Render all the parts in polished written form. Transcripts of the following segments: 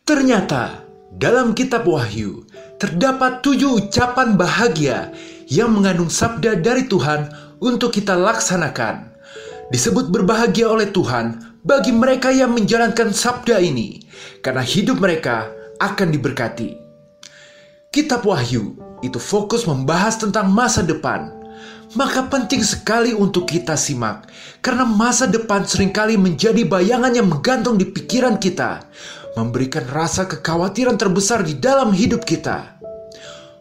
Ternyata dalam kitab Wahyu terdapat 7 ucapan bahagia yang mengandung sabda dari Tuhan untuk kita laksanakan. Disebut berbahagia oleh Tuhan bagi mereka yang menjalankan sabda ini, karena hidup mereka akan diberkati. Kitab Wahyu itu fokus membahas tentang masa depan. Maka penting sekali untuk kita simak, karena masa depan seringkali menjadi bayangan yang menggantung di pikiran kita, memberikan rasa kekhawatiran terbesar di dalam hidup kita.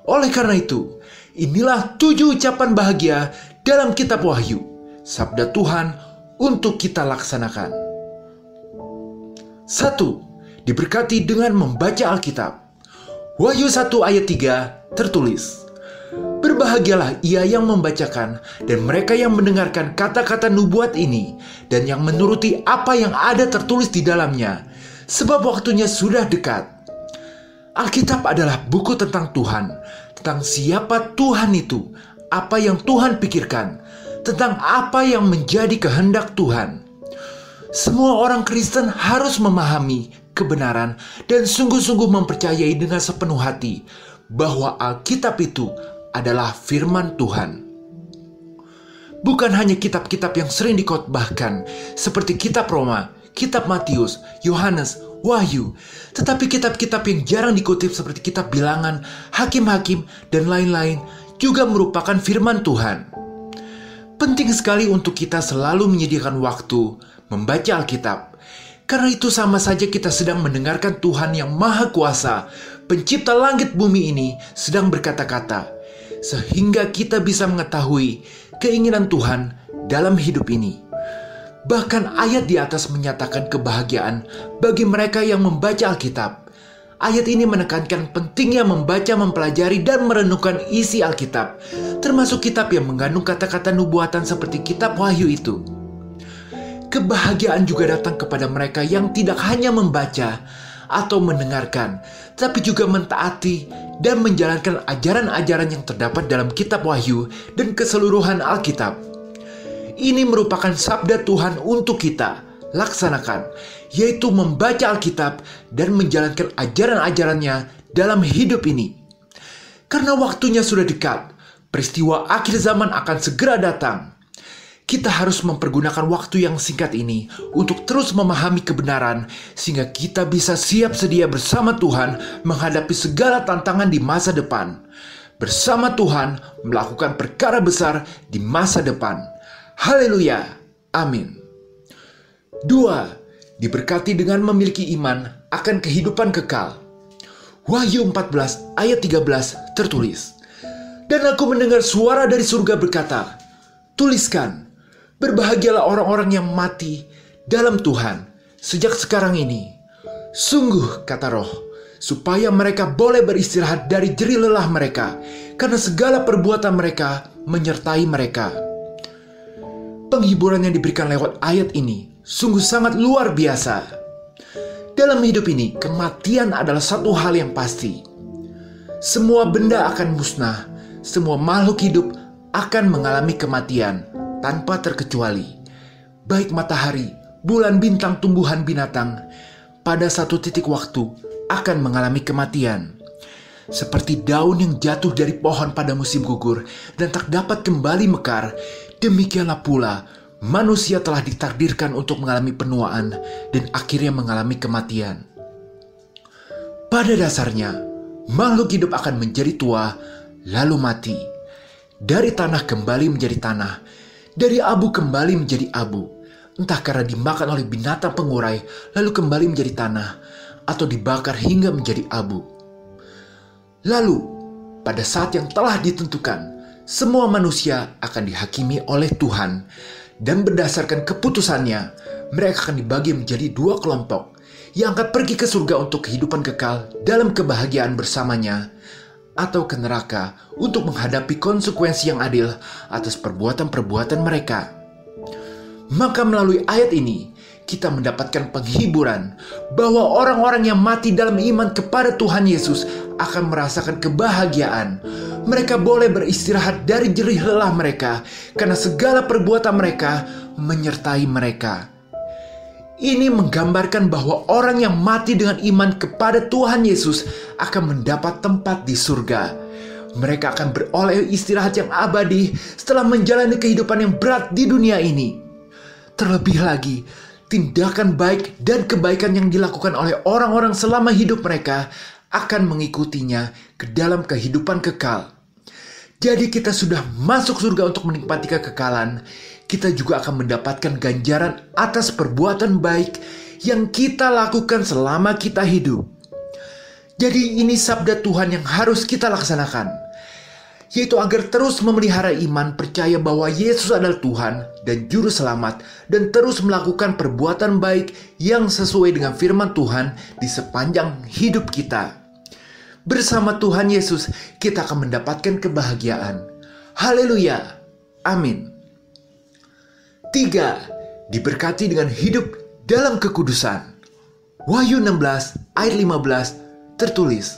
Oleh karena itu, inilah 7 ucapan bahagia dalam kitab Wahyu, sabda Tuhan untuk kita laksanakan. 1. Diberkati dengan membaca Alkitab. Wahyu 1 ayat 3 tertulis, "Berbahagialah ia yang membacakan dan mereka yang mendengarkan kata-kata nubuat ini dan yang menuruti apa yang ada tertulis di dalamnya, sebab waktunya sudah dekat." Alkitab adalah buku tentang Tuhan, tentang siapa Tuhan itu, apa yang Tuhan pikirkan, tentang apa yang menjadi kehendak Tuhan. Semua orang Kristen harus memahami kebenaran dan sungguh-sungguh mempercayai dengan sepenuh hati bahwa Alkitab itu adalah firman Tuhan. Bukan hanya kitab-kitab yang sering dikotbahkan seperti kitab Roma, kitab Matius, Yohanes, Wahyu, tetapi kitab-kitab yang jarang dikutip seperti kitab Bilangan, Hakim-Hakim, dan lain-lain juga merupakan firman Tuhan. Penting sekali untuk kita selalu menyediakan waktu membaca Alkitab, karena itu sama saja kita sedang mendengarkan Tuhan yang Maha Kuasa, pencipta langit bumi ini, sedang berkata-kata, sehingga kita bisa mengetahui keinginan Tuhan dalam hidup ini. Bahkan ayat di atas menyatakan kebahagiaan bagi mereka yang membaca Alkitab. Ayat ini menekankan pentingnya membaca, mempelajari, dan merenungkan isi Alkitab, termasuk kitab yang mengandung kata-kata nubuatan seperti kitab Wahyu itu. Kebahagiaan juga datang kepada mereka yang tidak hanya membaca atau mendengarkan, tapi juga mentaati dan menjalankan ajaran-ajaran yang terdapat dalam kitab Wahyu dan keseluruhan Alkitab. Ini merupakan sabda Tuhan untuk kita laksanakan, yaitu membaca Alkitab dan menjalankan ajaran-ajarannya dalam hidup ini. Karena waktunya sudah dekat, peristiwa akhir zaman akan segera datang. Kita harus mempergunakan waktu yang singkat ini untuk terus memahami kebenaran, sehingga kita bisa siap sedia bersama Tuhan menghadapi segala tantangan di masa depan. Bersama Tuhan melakukan perkara besar di masa depan. Haleluya, amin. 2. Diberkati dengan memiliki iman akan kehidupan kekal. Wahyu 14 ayat 13 tertulis, "Dan aku mendengar suara dari surga berkata, tuliskan, berbahagialah orang-orang yang mati dalam Tuhan sejak sekarang ini. Sungguh, kata Roh, supaya mereka boleh beristirahat dari jerih lelah mereka, karena segala perbuatan mereka menyertai mereka." Penghiburan yang diberikan lewat ayat ini sungguh sangat luar biasa. Dalam hidup ini, kematian adalah satu hal yang pasti. Semua benda akan musnah, semua makhluk hidup akan mengalami kematian tanpa terkecuali. Baik matahari, bulan, bintang, tumbuhan, binatang, pada satu titik waktu akan mengalami kematian. Seperti daun yang jatuh dari pohon pada musim gugur dan tak dapat kembali mekar, demikianlah pula manusia telah ditakdirkan untuk mengalami penuaan dan akhirnya mengalami kematian. Pada dasarnya, makhluk hidup akan menjadi tua lalu mati. Dari tanah kembali menjadi tanah, dari abu kembali menjadi abu, entah karena dimakan oleh binatang pengurai lalu kembali menjadi tanah, atau dibakar hingga menjadi abu. Lalu, pada saat yang telah ditentukan, semua manusia akan dihakimi oleh Tuhan, dan berdasarkan keputusannya, mereka akan dibagi menjadi 2 kelompok yang akan pergi ke surga untuk kehidupan kekal dalam kebahagiaan bersamanya, atau ke neraka untuk menghadapi konsekuensi yang adil atas perbuatan-perbuatan mereka. Maka melalui ayat ini, kita mendapatkan penghiburan bahwa orang-orang yang mati dalam iman kepada Tuhan Yesus akan merasakan kebahagiaan. Mereka boleh beristirahat dari jerih lelah mereka, karena segala perbuatan mereka menyertai mereka. Ini menggambarkan bahwa orang yang mati dengan iman kepada Tuhan Yesus akan mendapat tempat di surga. Mereka akan beroleh istirahat yang abadi setelah menjalani kehidupan yang berat di dunia ini. Terlebih lagi, tindakan baik dan kebaikan yang dilakukan oleh orang-orang selama hidup mereka akan mengikutinya ke dalam kehidupan kekal. Jadi kita sudah masuk surga untuk menikmati kekekalan. Kita juga akan mendapatkan ganjaran atas perbuatan baik yang kita lakukan selama kita hidup. Jadi ini sabda Tuhan yang harus kita laksanakan, yaitu agar terus memelihara iman percaya bahwa Yesus adalah Tuhan dan Juru Selamat, dan terus melakukan perbuatan baik yang sesuai dengan firman Tuhan di sepanjang hidup kita. Bersama Tuhan Yesus kita akan mendapatkan kebahagiaan. Haleluya. Amin. 3. Diberkati dengan hidup dalam kekudusan. Wahyu 16 ayat 15 tertulis,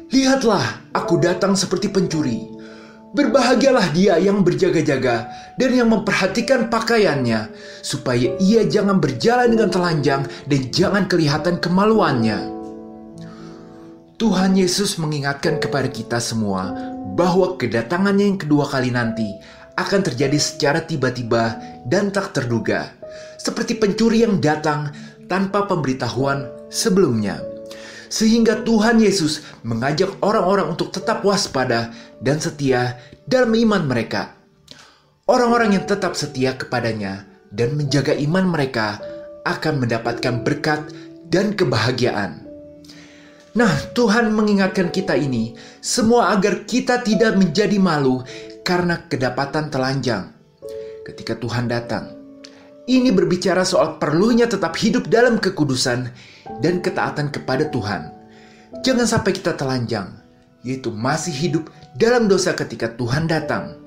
"Lihatlah, aku datang seperti pencuri. Berbahagialah dia yang berjaga-jaga dan yang memperhatikan pakaiannya, supaya ia jangan berjalan dengan telanjang dan jangan kelihatan kemaluannya." Tuhan Yesus mengingatkan kepada kita semua bahwa kedatangannya yang kedua kali nanti akan terjadi secara tiba-tiba dan tak terduga, seperti pencuri yang datang tanpa pemberitahuan sebelumnya. Sehingga Tuhan Yesus mengajak orang-orang untuk tetap waspada dan setia dalam iman mereka. Orang-orang yang tetap setia kepadanya dan menjaga iman mereka akan mendapatkan berkat dan kebahagiaan. Nah, Tuhan mengingatkan kita ini semua agar kita tidak menjadi malu karena kedapatan telanjang ketika Tuhan datang. Ini berbicara soal perlunya tetap hidup dalam kekudusan dan ketaatan kepada Tuhan. Jangan sampai kita telanjang, yaitu masih hidup dalam dosa ketika Tuhan datang.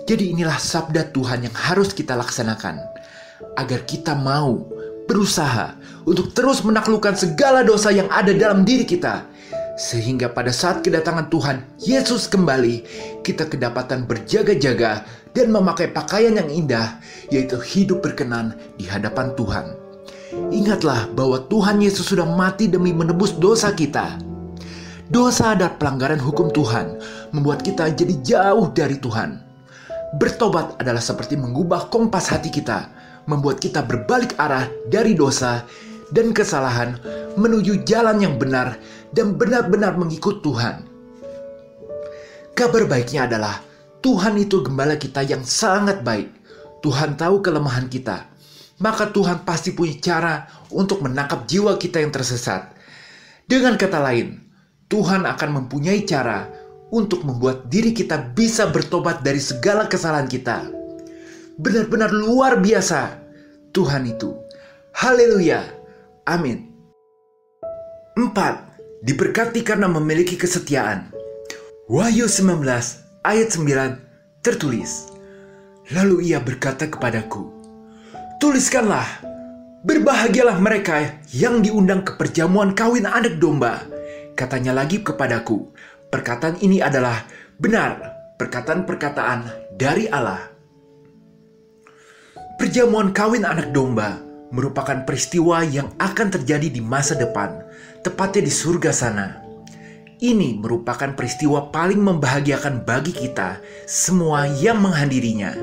Jadi inilah sabda Tuhan yang harus kita laksanakan, agar kita mau berusaha untuk terus menaklukkan segala dosa yang ada dalam diri kita, sehingga pada saat kedatangan Tuhan Yesus kembali, kita kedapatan berjaga-jaga dan memakai pakaian yang indah, yaitu hidup berkenan di hadapan Tuhan. Ingatlah bahwa Tuhan Yesus sudah mati demi menebus dosa kita. Dosa dan pelanggaran hukum Tuhan membuat kita jadi jauh dari Tuhan. Bertobat adalah seperti mengubah kompas hati kita, membuat kita berbalik arah dari dosa dan kesalahan menuju jalan yang benar dan benar-benar mengikut Tuhan. Kabar baiknya adalah Tuhan itu gembala kita yang sangat baik. Tuhan tahu kelemahan kita, maka Tuhan pasti punya cara untuk menangkap jiwa kita yang tersesat. Dengan kata lain, Tuhan akan mempunyai cara untuk membuat diri kita bisa bertobat dari segala kesalahan kita. Benar-benar luar biasa Tuhan itu. Haleluya. Amin. 4. Diberkati karena memiliki kesetiaan. Wahyu 19 ayat 9 tertulis, "Lalu ia berkata kepadaku, tuliskanlah, berbahagialah mereka yang diundang ke perjamuan kawin anak domba." Katanya lagi kepadaku, perkataan ini adalah benar, perkataan-perkataan dari Allah. Perjamuan kawin anak domba merupakan peristiwa yang akan terjadi di masa depan, tepatnya di surga sana. Ini merupakan peristiwa paling membahagiakan bagi kita semua yang menghadirinya,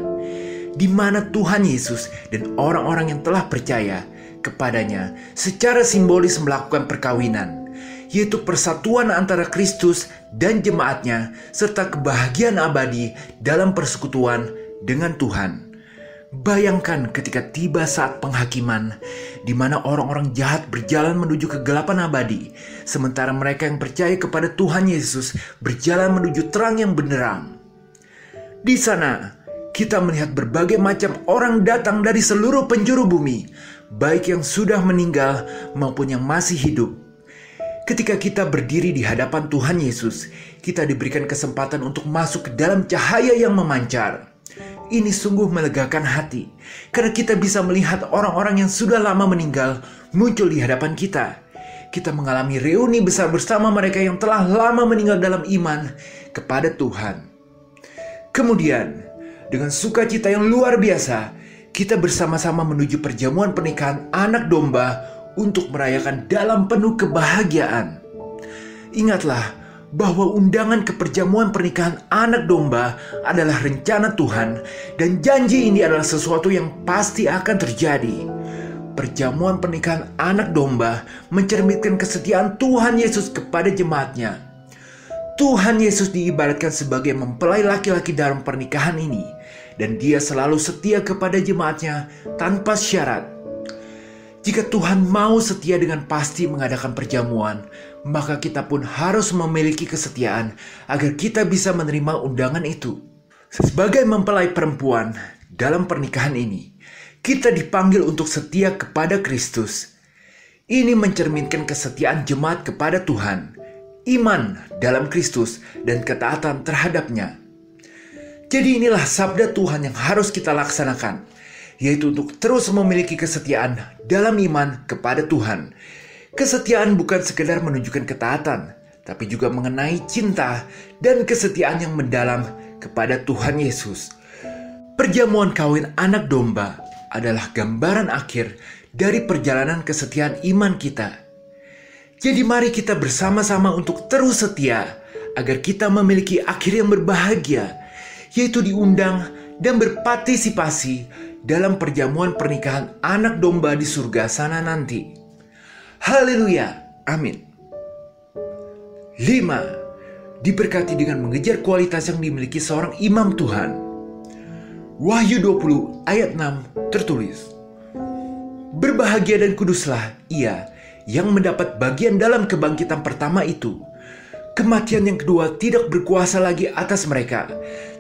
di mana Tuhan Yesus dan orang-orang yang telah percaya kepadanya secara simbolis melakukan perkawinan, yaitu persatuan antara Kristus dan jemaatnya, serta kebahagiaan abadi dalam persekutuan dengan Tuhan. Bayangkan ketika tiba saat penghakiman, di mana orang-orang jahat berjalan menuju kegelapan abadi, sementara mereka yang percaya kepada Tuhan Yesus berjalan menuju terang yang benderang. Di sana, kita melihat berbagai macam orang datang dari seluruh penjuru bumi, baik yang sudah meninggal maupun yang masih hidup. Ketika kita berdiri di hadapan Tuhan Yesus, kita diberikan kesempatan untuk masuk ke dalam cahaya yang memancar. Ini sungguh melegakan hati, karena kita bisa melihat orang-orang yang sudah lama meninggal muncul di hadapan kita. Kita mengalami reuni besar bersama mereka yang telah lama meninggal dalam iman kepada Tuhan. Kemudian, dengan sukacita yang luar biasa, kita bersama-sama menuju perjamuan pernikahan anak domba untuk merayakan dalam penuh kebahagiaan. Ingatlah bahwa undangan ke perjamuan pernikahan anak domba adalah rencana Tuhan, dan janji ini adalah sesuatu yang pasti akan terjadi. Perjamuan pernikahan anak domba mencerminkan kesetiaan Tuhan Yesus kepada jemaatnya. Tuhan Yesus diibaratkan sebagai mempelai laki-laki dalam pernikahan ini, dan Dia selalu setia kepada jemaatnya tanpa syarat. Jika Tuhan mau setia dengan pasti mengadakan perjamuan, maka kita pun harus memiliki kesetiaan agar kita bisa menerima undangan itu. Sebagai mempelai perempuan dalam pernikahan ini, kita dipanggil untuk setia kepada Kristus. Ini mencerminkan kesetiaan jemaat kepada Tuhan, iman dalam Kristus, dan ketaatan terhadapnya. Jadi inilah sabda Tuhan yang harus kita laksanakan, yaitu untuk terus memiliki kesetiaan dalam iman kepada Tuhan. Kesetiaan bukan sekedar menunjukkan ketaatan, tapi juga mengenai cinta dan kesetiaan yang mendalam kepada Tuhan Yesus. Perjamuan kawin anak domba adalah gambaran akhir dari perjalanan kesetiaan iman kita. Jadi mari kita bersama-sama untuk terus setia agar kita memiliki akhir yang berbahagia, yaitu diundang dan berpartisipasi dalam perjamuan pernikahan anak domba di surga sana nanti. Haleluya, amin. 5. Diberkati dengan mengejar kualitas yang dimiliki seorang imam Tuhan. Wahyu 20 ayat 6 tertulis, "Berbahagia dan kuduslah ia yang mendapat bagian dalam kebangkitan pertama itu. Kematian yang kedua tidak berkuasa lagi atas mereka,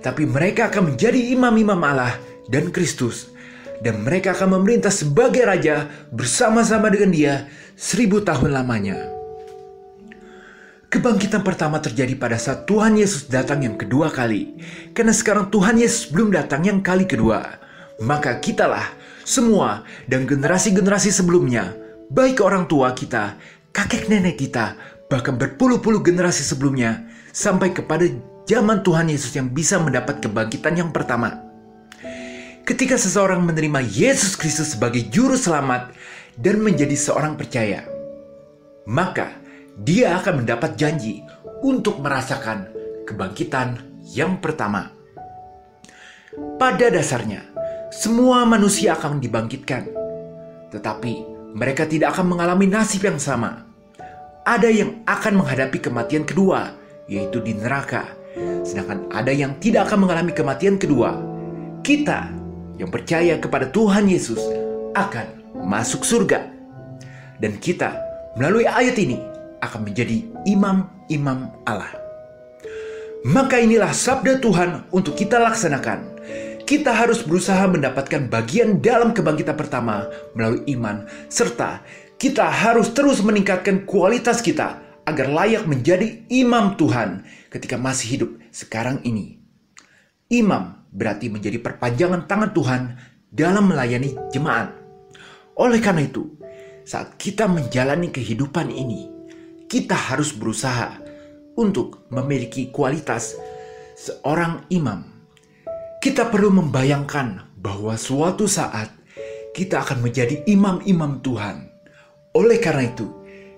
tapi mereka akan menjadi imam-imam Allah dan Kristus, dan mereka akan memerintah sebagai raja bersama-sama dengan Dia 1000 tahun lamanya." Kebangkitan pertama terjadi pada saat Tuhan Yesus datang yang kedua kali. Karena sekarang Tuhan Yesus belum datang yang kali kedua, maka kitalah semua dan generasi-generasi sebelumnya, baik orang tua kita, kakek nenek kita, bahkan berpuluh-puluh generasi sebelumnya, sampai kepada zaman Tuhan Yesus yang bisa mendapat kebangkitan yang pertama. Ketika seseorang menerima Yesus Kristus sebagai juru selamat dan menjadi seorang percaya, maka dia akan mendapat janji untuk merasakan kebangkitan yang pertama. Pada dasarnya, semua manusia akan dibangkitkan, tetapi mereka tidak akan mengalami nasib yang sama. Ada yang akan menghadapi kematian kedua, yaitu di neraka. Sedangkan ada yang tidak akan mengalami kematian kedua. Kita yang percaya kepada Tuhan Yesus akan masuk surga. Dan kita melalui ayat ini akan menjadi imam-imam Allah. Maka inilah sabda Tuhan untuk kita laksanakan. Kita harus berusaha mendapatkan bagian dalam kebangkitan pertama melalui iman, serta kita harus terus meningkatkan kualitas kita agar layak menjadi imam Tuhan ketika masih hidup sekarang ini. Imam berarti menjadi perpanjangan tangan Tuhan dalam melayani jemaat. Oleh karena itu, saat kita menjalani kehidupan ini, kita harus berusaha untuk memiliki kualitas seorang imam. Kita perlu membayangkan bahwa suatu saat kita akan menjadi imam-imam Tuhan. Oleh karena itu,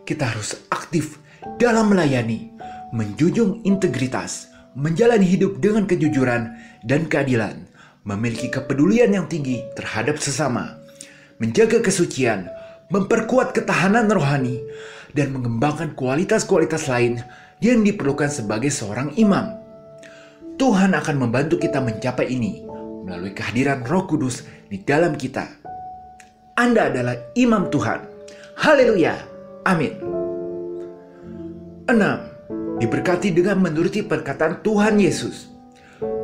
kita harus aktif dalam melayani, menjunjung integritas, menjalani hidup dengan kejujuran dan keadilan, memiliki kepedulian yang tinggi terhadap sesama, menjaga kesucian, memperkuat ketahanan rohani, dan mengembangkan kualitas-kualitas lain yang diperlukan sebagai seorang imam. Tuhan akan membantu kita mencapai ini melalui kehadiran Roh Kudus di dalam kita. Anda adalah imam Tuhan. Haleluya. Amin. 6. Diberkati dengan menuruti perkataan Tuhan Yesus.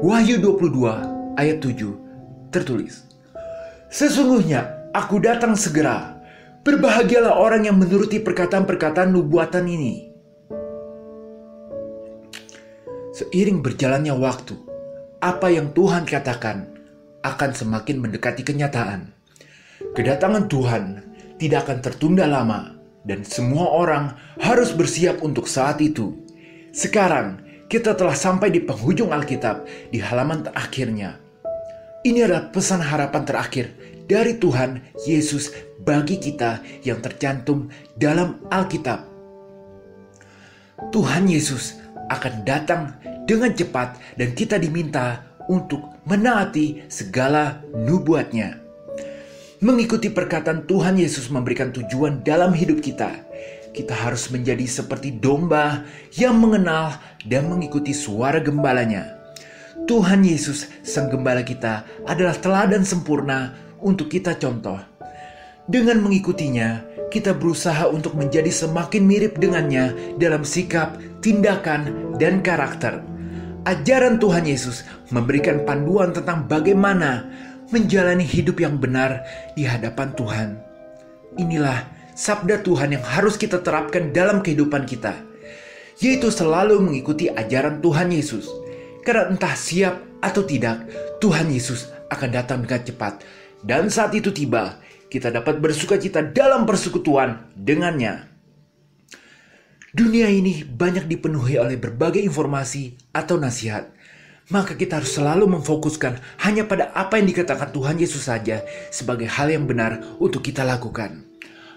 Wahyu 22 ayat 7 tertulis, "Sesungguhnya aku datang segera. Berbahagialah orang yang menuruti perkataan-perkataan nubuatan ini." Seiring berjalannya waktu, apa yang Tuhan katakan akan semakin mendekati kenyataan. Kedatangan Tuhan tidak akan tertunda lama, dan semua orang harus bersiap untuk saat itu. Sekarang, kita telah sampai di penghujung Alkitab di halaman terakhirnya. Ini adalah pesan harapan terakhir dari Tuhan Yesus bagi kita yang tercantum dalam Alkitab. Tuhan Yesus akan datang dengan cepat dan kita diminta untuk menaati segala nubuatnya. Mengikuti perkataan Tuhan Yesus memberikan tujuan dalam hidup kita. Kita harus menjadi seperti domba yang mengenal dan mengikuti suara gembalanya. Tuhan Yesus, Sang Gembala kita, adalah teladan sempurna untuk kita contoh. Dengan mengikutinya, kita berusaha untuk menjadi semakin mirip dengannya dalam sikap, tindakan, dan karakter. Ajaran Tuhan Yesus memberikan panduan tentang bagaimana menjalani hidup yang benar di hadapan Tuhan. Inilah sabda Tuhan yang harus kita terapkan dalam kehidupan kita, yaitu selalu mengikuti ajaran Tuhan Yesus. Karena entah siap atau tidak, Tuhan Yesus akan datang dengan cepat. Dan saat itu tiba, kita dapat bersukacita dalam persekutuan dengannya. Dunia ini banyak dipenuhi oleh berbagai informasi atau nasihat. Maka kita harus selalu memfokuskan hanya pada apa yang dikatakan Tuhan Yesus saja sebagai hal yang benar untuk kita lakukan.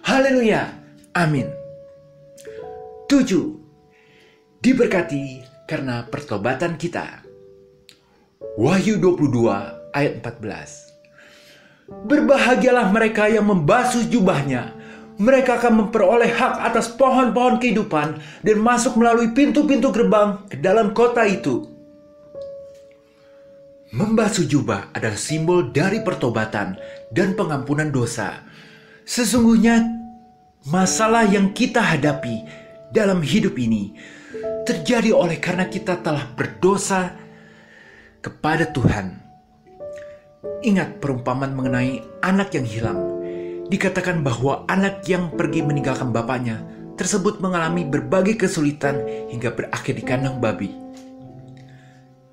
Haleluya, amin. 7. Diberkati karena pertobatan kita. Wahyu 22 ayat 14. Berbahagialah mereka yang membasuh jubahnya. Mereka akan memperoleh hak atas pohon-pohon kehidupan dan masuk melalui pintu-pintu gerbang ke dalam kota itu. Membasuh jubah adalah simbol dari pertobatan dan pengampunan dosa. Sesungguhnya masalah yang kita hadapi dalam hidup ini terjadi oleh karena kita telah berdosa kepada Tuhan. Ingat perumpamaan mengenai anak yang hilang. Dikatakan bahwa anak yang pergi meninggalkan bapaknya tersebut mengalami berbagai kesulitan hingga berakhir di kandang babi.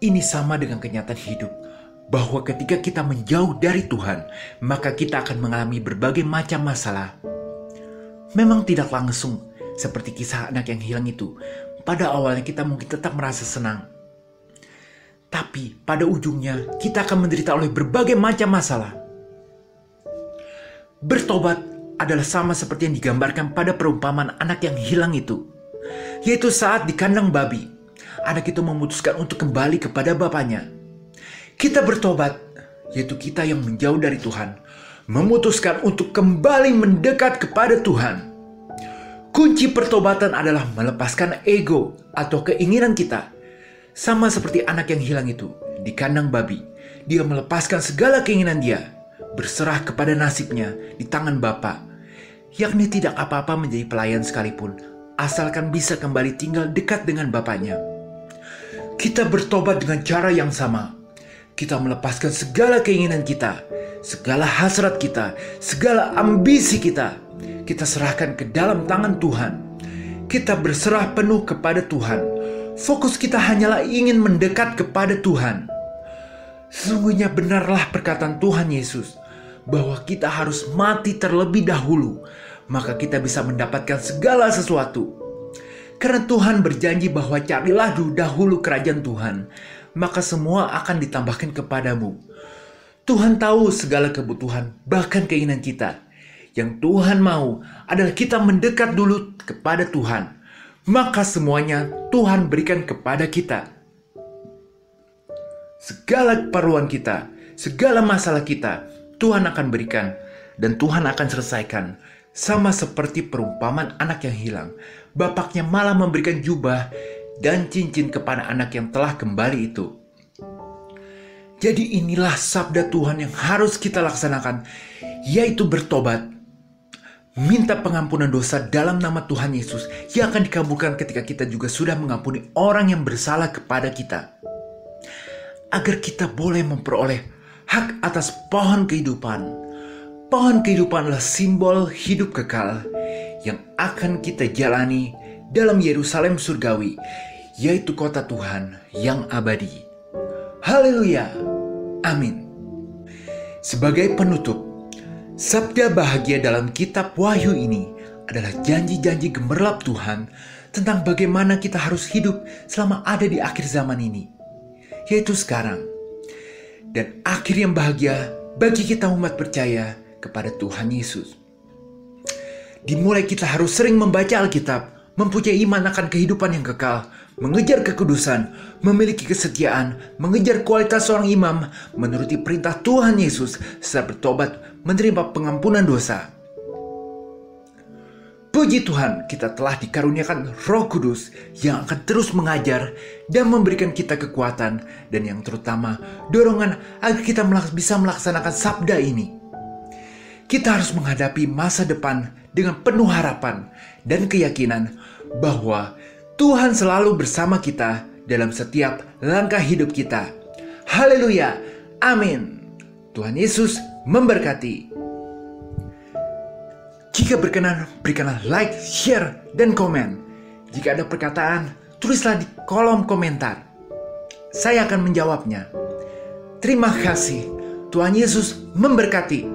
Ini sama dengan kenyataan hidup, bahwa ketika kita menjauh dari Tuhan, maka kita akan mengalami berbagai macam masalah. Memang tidak langsung, seperti kisah anak yang hilang itu. Pada awalnya kita mungkin tetap merasa senang. Tapi pada ujungnya kita akan menderita oleh berbagai macam masalah. Bertobat adalah sama seperti yang digambarkan pada perumpamaan anak yang hilang itu. Yaitu saat di kandang babi, anak itu memutuskan untuk kembali kepada bapaknya. Kita bertobat, yaitu kita yang menjauh dari Tuhan, memutuskan untuk kembali mendekat kepada Tuhan. Kunci pertobatan adalah melepaskan ego atau keinginan kita. Sama seperti anak yang hilang itu di kandang babi. Dia melepaskan segala keinginan dia, berserah kepada nasibnya di tangan Bapa, yakni tidak apa-apa menjadi pelayan sekalipun, asalkan bisa kembali tinggal dekat dengan Bapaknya. Kita bertobat dengan cara yang sama. Kita melepaskan segala keinginan kita, segala hasrat kita, segala ambisi kita. Kita serahkan ke dalam tangan Tuhan. Kita berserah penuh kepada Tuhan. Fokus kita hanyalah ingin mendekat kepada Tuhan. Sesungguhnya benarlah perkataan Tuhan Yesus, bahwa kita harus mati terlebih dahulu, maka kita bisa mendapatkan segala sesuatu. Karena Tuhan berjanji bahwa carilah dahulu kerajaan Tuhan, maka semua akan ditambahkan kepadamu. Tuhan tahu segala kebutuhan, bahkan keinginan kita. Yang Tuhan mau adalah kita mendekat dulu kepada Tuhan, maka semuanya Tuhan berikan kepada kita. Segala keperluan kita, segala masalah kita, Tuhan akan berikan dan Tuhan akan selesaikan. Sama seperti perumpamaan anak yang hilang, bapaknya malah memberikan jubah dan cincin kepada anak yang telah kembali itu. Jadi inilah sabda Tuhan yang harus kita laksanakan, yaitu bertobat. Minta pengampunan dosa dalam nama Tuhan Yesus yang akan dikabulkan ketika kita juga sudah mengampuni orang yang bersalah kepada kita. Agar kita boleh memperoleh hak atas pohon kehidupan. Pohon kehidupan adalah simbol hidup kekal yang akan kita jalani dalam Yerusalem surgawi, yaitu kota Tuhan yang abadi. Haleluya, amin. Sebagai penutup, sabda bahagia dalam kitab Wahyu ini adalah janji-janji gemerlap Tuhan tentang bagaimana kita harus hidup selama ada di akhir zaman ini, yaitu sekarang. dan akhir yang bahagia bagi kita umat percaya kepada Tuhan Yesus. Dimulai kita harus sering membaca Alkitab, mempunyai iman akan kehidupan yang kekal, mengejar kekudusan, memiliki kesetiaan, mengejar kualitas seorang imam, menuruti perintah Tuhan Yesus, serta bertobat menerima pengampunan dosa. Puji Tuhan, kita telah dikaruniakan Roh Kudus yang akan terus mengajar dan memberikan kita kekuatan dan yang terutama dorongan agar kita bisa melaksanakan sabda ini. Kita harus menghadapi masa depan dengan penuh harapan dan keyakinan bahwa Tuhan selalu bersama kita dalam setiap langkah hidup kita. Haleluya, amin. Tuhan Yesus memberkati. Jika berkenan, berikanlah like, share, dan komen. Jika ada perkataan, tulislah di kolom komentar. Saya akan menjawabnya. Terima kasih. Tuhan Yesus memberkati.